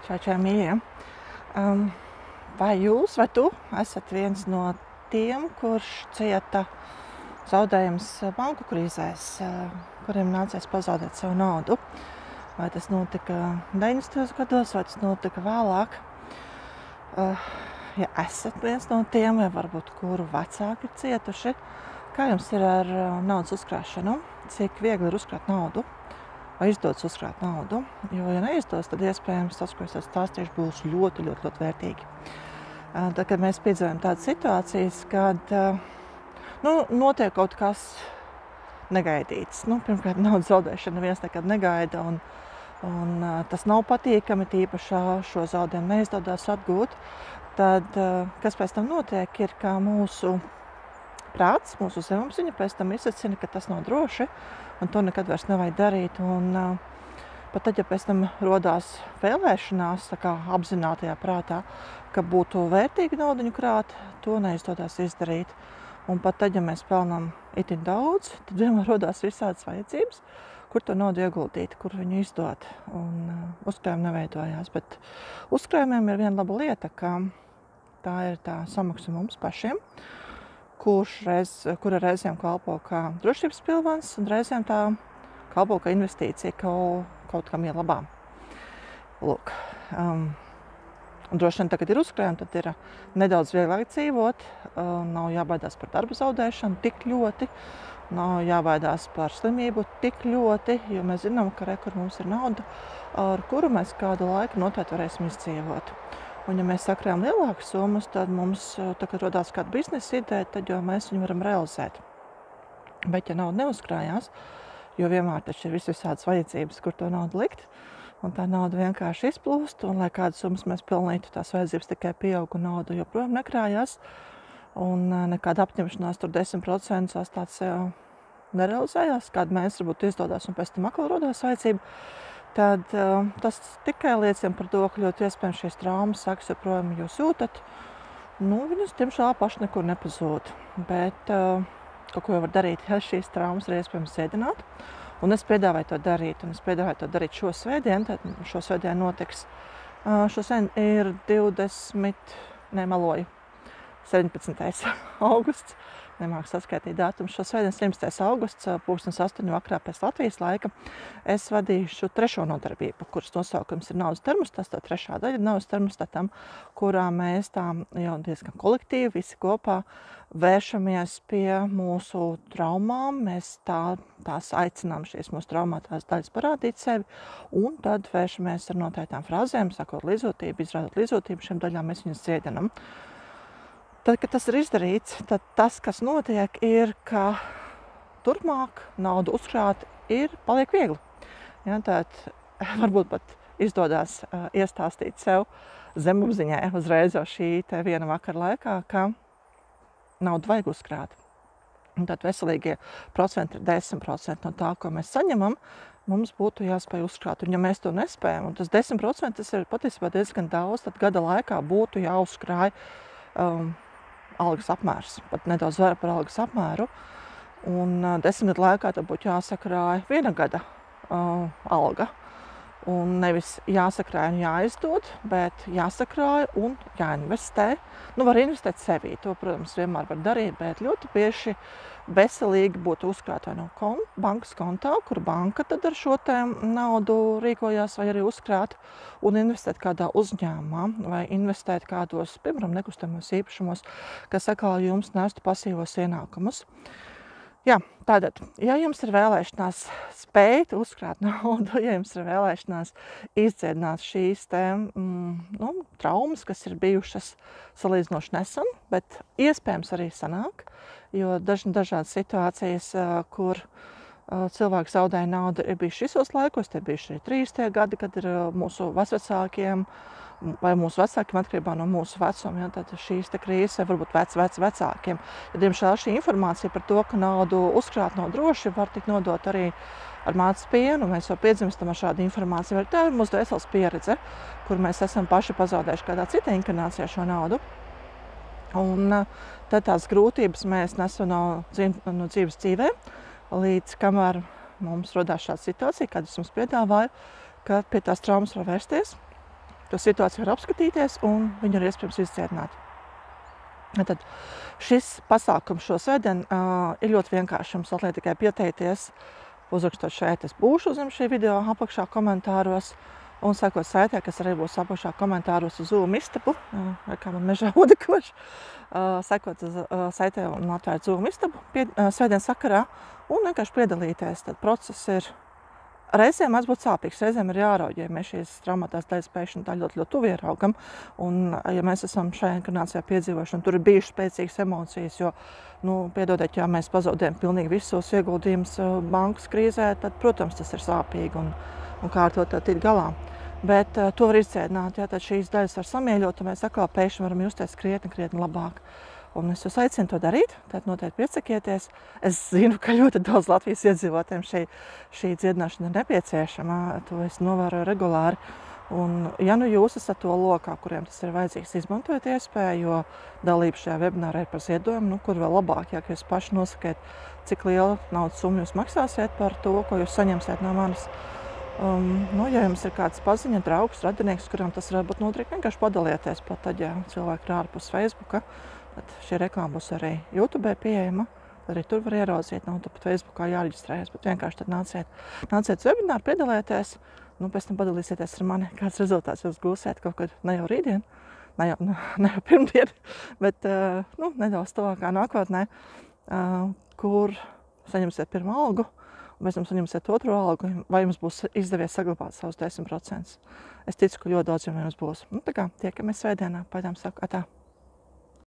Čau, mīļie! Vai jūs vai tu esat viens no tiem, kurš cieta zaudējums banku krīzēs, kuriem nācies pazaudēt savu naudu? Vai tas notika 90. gados, vai tas notika vēlāk? Ja esat viens no tiem, vai varbūt kuru vecāki ir cietuši, kā jums ir ar naudas uzkrāšanu? Cik viegli ir uzkrāt naudu? Vai izdodas uzkrāt naudu? Jo, ja neizdodas, tad iespējams tas, ko es stāstīšu, būs ļoti vērtīgi. Tad, kad mēs piedzīvojam tādas situācijas, kad notiek kaut kas negaidīts. Pirmkārt, naudas zaudēšana neviens nekad negaida, un tas nav patīkami, tīpaši šo zaudējumu neizdodas atgūt. Tad, kas pēc tam notiek, ir, ka mūsu prāts, mūsu zemapziņa pēc tam izsacina, ka tas nav droši, un to nekad vairs nevajag darīt. Un pat tad, ja pēc tam rodās vēlēšanās, tā kā apzinātajā prātā, ka būtu vērtīgi naudiņu krāt, to neizdodas izdarīt. Un pat tad, ja mēs pelnām itin daudz, tad vienmēr rodās visādas vajadzības, kur to naudu ieguldīt, kur viņu izdot. Un uzkrājumi neveidojās, bet uzkrājumiem ir viena laba lieta, ka tā ir tā samaksa mums pašiem, kura reizēm kalpo kā drošības pilvens, un reizēm tā kalpo kā investīcija kaut kam ielabām. Lūk, un droši vien tagad ir uzkrājumi, tad ir nedaudz vieglāk dzīvot, nav jābaidās par darba zaudēšanu tik ļoti, nav jābaidās par slimību tik ļoti, jo mēs zinām, ka kur mums ir nauda, ar kuru mēs kādu laiku noteikti varēsim izdzīvot. Un ja mēs sakrājam lielākas summas, tad mums, kad rodās kāda biznesa ideja, tad jau mēs viņu varam realizēt. Bet ja nauda neuzkrājās, jo vienmēr taču ir visādas vajadzības, kur to naudu likt, un tā nauda vienkārši izplūst, un lai kādas summas mēs pelnītu, tās vajadzības tikai pieaug, un nauda joprojām nekrājās, un nekāda apņemšanās tur 10% tāds nerealizējās, kādu mēs varbūt izdodās, un pēc tam atkal rodās vajadzība, tad tas tikai liecina par to, ka ļoti iespējams šīs traumas sakas joprojām jūs jūtat. Viņas, diemžēl, paši nekur nepazūd. Bet kaut ko jau var darīt, ja šīs traumas ir iespējams dziedināt. Un es piedāvāju to darīt. Un es piedāvāju to darīt šo svētdienu. Tad šo svētdienu notiks. Šodien ir 17. augusts. Nemāku saskaitīt datumu. Šo svētdienu 17. augusts, 8:00 vakarā pēc Latvijas laika, es vadīšu trešo nodarbību, kuras nosaukums ir naudas termostats, tā trešā daļa naudas termostatam, kurā mēs tā jau diezgan kolektīvi, visi kopā vēršamies pie mūsu traumām. Mēs tās aicinām šīs mūsu traumātās daļas parādīt sevi, un tad vēršamies ar noteiktām frāzēm, sakot līdzjūtību, izrādot līdzjūtību šiem daļām, mēs viņus dziedinam. Tad, kad tas ir izdarīts, tad tas, kas notiek, ir, ka turpmāk naudu uzkrāt paliek viegli. Ja, tad varbūt pat izdodas iestāstīt sev zemapziņai uzreiz jau šī viena vakara laikā, ka naudu vajag uzkrāt. Un tad veselīgie procenti ir 10% no tā, ko mēs saņemam, mums būtu jāspēj uzkrāt. Un ja mēs to nespējam, un tas 10% tas ir patiesībā diezgan daudz, tad gada laikā būtu jāuzkrāj algas apmērs, pat nedaudz vairāk par algas apmēru. Un 10 gadu laikā tad būtu jāsakrāja 1 gada alga. Un nevis jāsakrāja un jāizdod, bet jāsakrāja un jāinvestē. Var investēt sevī, to, protams, vienmēr var darīt, bet ļoti bieži veselīgi būtu uzkrāt vai no bankas kontā, kur banka tad ar šo naudu rīkojās, vai arī uzkrāt un investēt kādā uzņēmumā, vai investēt kādos, piemēram, nekustamos īpašumos, kas atkal jums nestu pasīvos ienākumus. Jā, tātad, ja jums ir vēlēšanās spēt uzkrāt naudu, ja jums ir vēlēšanās izdziedināt šīs traumas, kas ir bijušas salīdzinoši nesen, bet iespējams arī sanāk, jo dažādas situācijas, kur cilvēki zaudēja naudu, ir bijuši visos laikos, tie bijuši arī 30. gadi, kad ir mūsu vecvecākiem vai mūsu vecākiem atkarībā no mūsu vecuma, ja, tad šīs krīzes varbūt vecākiem. Ja, diemžēl šī informācija par to, ka naudu uzkrāt nav droši, var tikt nodot arī ar mātes pienu. Mēs jau piedzimstam ar šādu informāciju. Tā ir mūsu dvēseles pieredze, kur mēs esam paši pazaudējuši kādā citā inkarnācijā šo naudu. Un tad tās grūtības mēs nesam no dzīves dzīvē, līdz kamēr mums rodās šāda situācija, kādu es jums piedāvāju, ka pie tās traumas var vērsties. to situāciju var apskatīties un viņu ir iespējams izdziedināt. Tad šis pasākums šo svētdienu ir ļoti vienkārši. Mums atliek tikai pieteikties, uzrakstot šeit, es būšu zem šī video apakšā komentāros un sekot saitē, kas arī būs apakšā komentāros uz Zoom istabu, kā man mežā odekoši, sekot saitē un atvērt Zoom istabu svētdienas sakarā un vienkārši piedalīties. Tad process ir reizēm mēdz būt sāpīgs, reizēm ir jārauj, ja mēs šīs traumātās daļas pēkšņi tā ļoti tuvi ieraugam. Un, ja mēs esam šajā inkarnācijā piedzīvojuši, un tur ir bijušas spēcīgas emocijas, jo, piedodiet, ja mēs pazaudējam pilnīgi visus savus ieguldījumus bankas krīzē, tad, protams, tas ir sāpīgi un kā ar to tikt galā. Bet to var izdziedināt, ja tad šīs daļas var samieļot, un mēs atkal pēkšņi varam justies krietni labāk. Un es jūs aicinu to darīt, tad noteikti piesakieties. Es zinu, ka ļoti daudz Latvijas iedzīvotājiem šī dziedināšana ir nepieciešama, to es novēroju regulāri. Un, ja jūs esat to lokā, kuriem tas ir vajadzīgs, izmantojiet iespēju, jo dalība šajā webinārā ir par ziedojumu, kur vēl labāk, ja jūs paši nosakiet, cik lielu naudas summu jūs maksāsiet par to, ko jūs saņemsiet no manis. Ja jums ir kāds paziņa, draugs, radinieks, kuram tas var būt noderīgi, vienkārši padalieties pat tad, ja cilvēki ir ārpus Facebooka. Tad šī reklāma būs arī YouTube pieejama, arī tur var ieraudzīt, nav pat Facebookā jāreģistrējas, bet vienkārši tad nāciet uz webināru, piedalieties, pēc tam padalīsieties ar mani, kāds rezultāts jūs gūsiet kaut kad ne jau rītdien, ne jau pirmdien, bet nedaudz tuvākā nākotnē, kur saņemsiet pirmo algu, un pēc tam saņemsiet otro algu, vai jums būs izdevies saglabāt savus 10%. Es ticu, ka ļoti daudz jums būs. Tā kā tiekamies svētdienā, pagaidām saku atā.